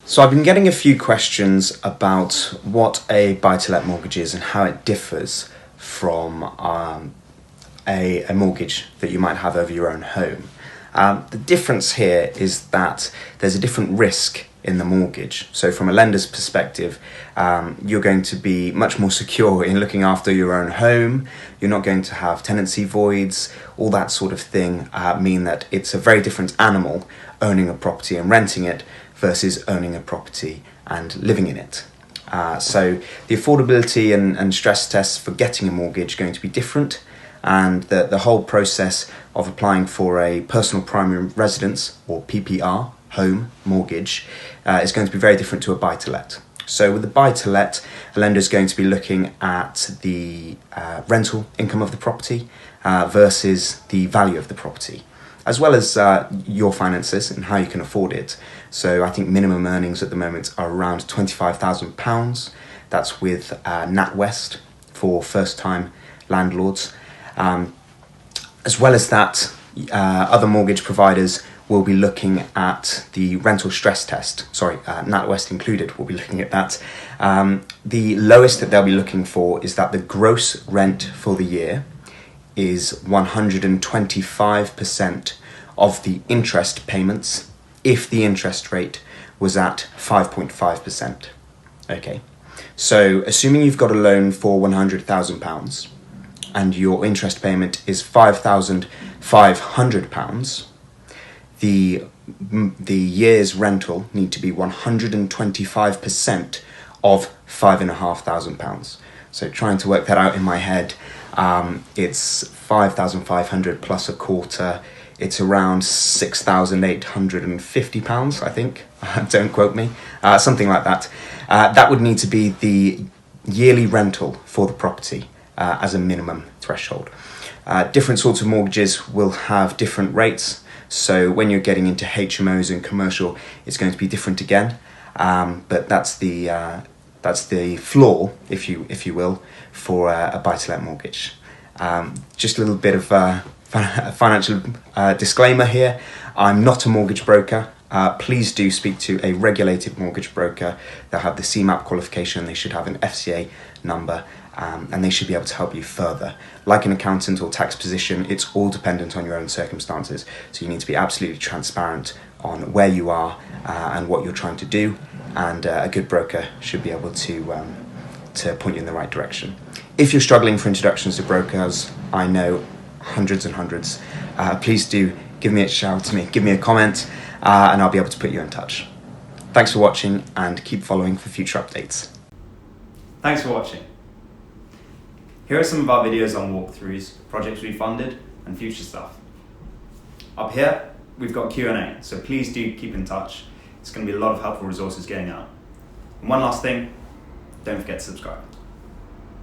So I've been getting a few questions about what a buy-to-let mortgage is and how it differs from a mortgage that you might have over your own home. The difference here is that there's a different risk in the mortgage. So from a lender's perspective, you're going to be much more secure in looking after your own home. You're not going to have tenancy voids, all that sort of thing mean that it's a very different animal owning a property and renting it versus owning a property and living in it. So the affordability and stress tests for getting a mortgage are going to be different, and the whole process of applying for a personal primary residence or PPR home mortgage is going to be very different to a buy-to-let. So with the buy-to-let, a lender is going to be looking at the rental income of the property versus the value of the property, as well as your finances and how you can afford it. So I think minimum earnings at the moment are around £25,000. That's with NatWest for first-time landlords. As well as that, other mortgage providers will be looking at the rental stress test. NatWest included will be looking at that. The lowest that they'll be looking for is that the gross rent for the year is 125% of the interest payments if the interest rate was at 5.5%. Okay, so assuming you've got a loan for £100,000 and your interest payment is £5,500, the year's rental need to be 125% of £5,500. So trying to work that out in my head, it's 5,500 plus a quarter. It's around £6,850, I think. Don't quote me. Something like that. That would need to be the yearly rental for the property as a minimum threshold. Different sorts of mortgages will have different rates. So when you're getting into HMOs and commercial, it's going to be different again. But that's the floor, if you will, for a buy-to-let mortgage. Just a little bit of financial disclaimer here. I'm not a mortgage broker. Please do speak to a regulated mortgage broker. They'll have the CMAP qualification. They should have an FCA number, and they should be able to help you further. Like an accountant or tax position, it's all dependent on your own circumstances. So you need to be absolutely transparent on where you are and what you're trying to do. And a good broker should be able to point you in the right direction. If you're struggling for introductions to brokers, I know hundreds and hundreds. Please do give me a shout, give me a comment, and I'll be able to put you in touch. Thanks for watching, and keep following for future updates. Thanks for watching. Here are some of our videos on walkthroughs, projects we funded, and future stuff. Up here, we've got Q&A, so please do keep in touch. It's going to be a lot of helpful resources going out. And one last thing, don't forget to subscribe.